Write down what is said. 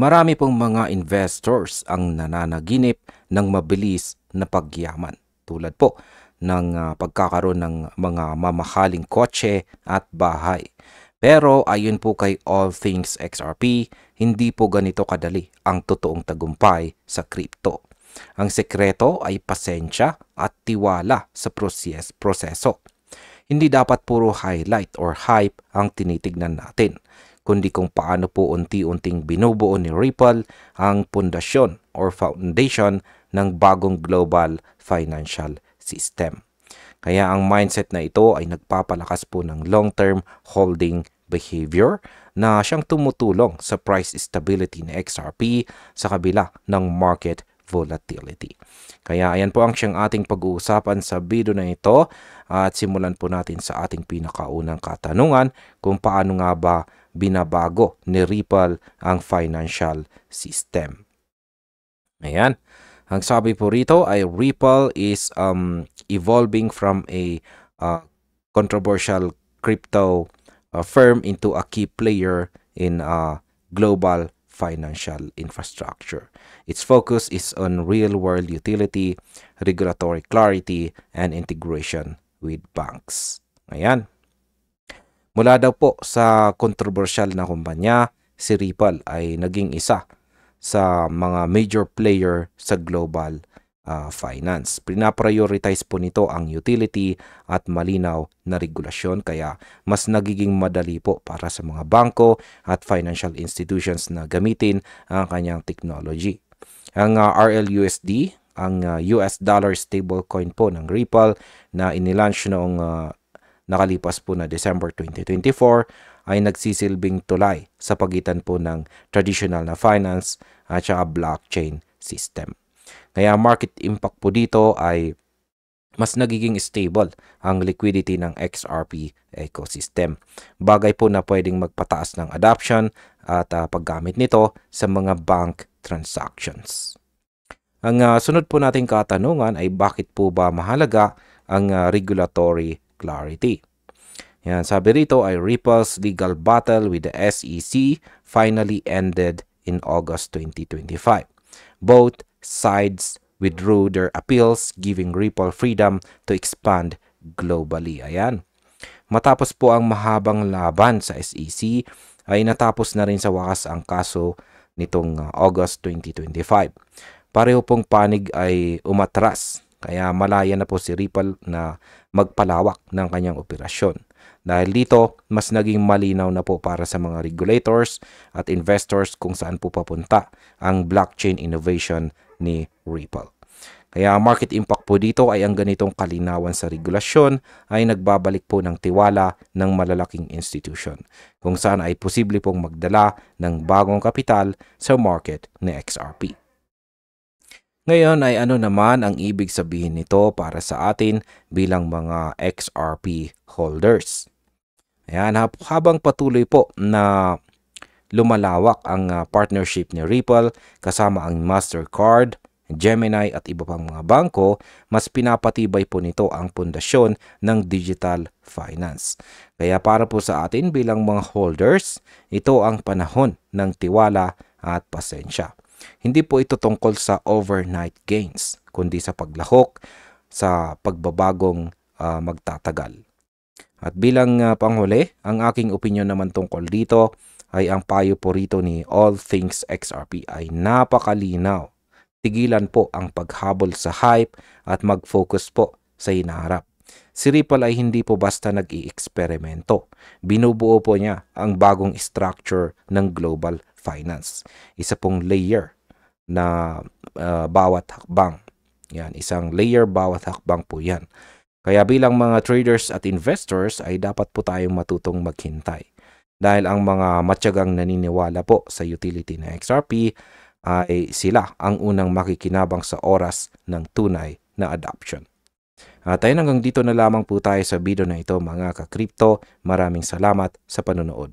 Marami pong mga investors ang nananaginip ng mabilis na pagyaman tulad po ng pagkakaroon ng mga mamahaling kotse at bahay. Pero ayon po kay All Things XRP, hindi po ganito kadali ang totoong tagumpay sa crypto. Ang sekreto ay pasensya at tiwala sa proseso. Hindi dapat puro highlight or hype ang tinitignan natin, kundi kung paano po unti-unting binubuo ni Ripple ang pundasyon or foundation ng bagong global financial system. Kaya ang mindset na ito ay nagpapalakas po ng long-term holding behavior na siyang tumutulong sa price stability ni XRP sa kabila ng market volatility. Kaya ayan po ang siyang ating pag-uusapan sa video na ito at simulan po natin sa ating pinakaunang katanungan kung paano nga ba binabago ni Ripple ang financial system. Ayan. Ang sabi po rito ay Ripple is evolving from a controversial crypto firm into a key player in global financial infrastructure. Its focus is on real-world utility, regulatory clarity, and integration with banks. Ayan. Mula daw po sa kontrobersyal na kumpanya, si Ripple ay naging isa sa mga major player sa global finance. Pinaprioritize po nito ang utility at malinaw na regulasyon, kaya mas nagiging madali po para sa mga bangko at financial institutions na gamitin ang kanyang technology. Ang RLUSD, ang US dollar stablecoin po ng Ripple na inilaunch noong nakalipas po na December 2024, ay nagsisilbing tulay sa pagitan po ng traditional na finance at saka blockchain system. Kaya market impact po dito ay mas nagiging stable ang liquidity ng XRP ecosystem. Bagay po na pwedeng magpataas ng adoption at paggamit nito sa mga bank transactions. Ang sunod po nating katanungan ay bakit po ba mahalaga ang regulatory clarity? Yan, sabi rito ay Ripple's legal battle with the SEC finally ended in August 2025. Both sides withdrew their appeals, giving Ripple freedom to expand globally. Ayan. Matapos po ang mahabang laban sa SEC, ay natapos na rin sa wakas ang kaso nitong August 2025. Pareho pong panig ay umatras, kaya malaya na po si Ripple na magpalawak ng kanyang operasyon. Dahil dito, mas naging malinaw na po para sa mga regulators at investors kung saan po papunta ang blockchain innovation ni Ripple. Kaya ang market impact po dito ay ang ganitong kalinawan sa regulasyon ay nagbabalik po ng tiwala ng malalaking institution, kung saan ay posible pong magdala ng bagong kapital sa market ni XRP. Ngayon ay ano naman ang ibig sabihin nito para sa atin bilang mga XRP holders? Ayan, habang patuloy po na lumalawak ang partnership ni Ripple kasama ang Mastercard, Gemini at iba pang mga bangko, mas pinapatibay po nito ang pundasyon ng digital finance. Kaya para po sa atin bilang mga holders, ito ang panahon ng tiwala at pasensya. Hindi po ito tungkol sa overnight gains, kundi sa paglahok sa pagbabagong magtatagal. At bilang panghuli, ang aking opinion naman tungkol dito ay ang payo po rito ni All Things XRP ay napakalinaw. Tigilan po ang paghabol sa hype at mag-focus po sa hinaharap. Si Ripple ay hindi po basta nag-i-eksperimento. Binubuo po niya ang bagong structure ng global finance. Isa pong layer na bawat hakbang. Yan, isang layer bawat hakbang po yan. Kaya bilang mga traders at investors ay dapat po tayong matutong maghintay. Dahil ang mga matyagang naniniwala po sa utility ng XRP ay sila ang unang makikinabang sa oras ng tunay na adoption. At ayun, hanggang dito na lamang po tayo sa video na ito mga ka-crypto. Maraming salamat sa panonood.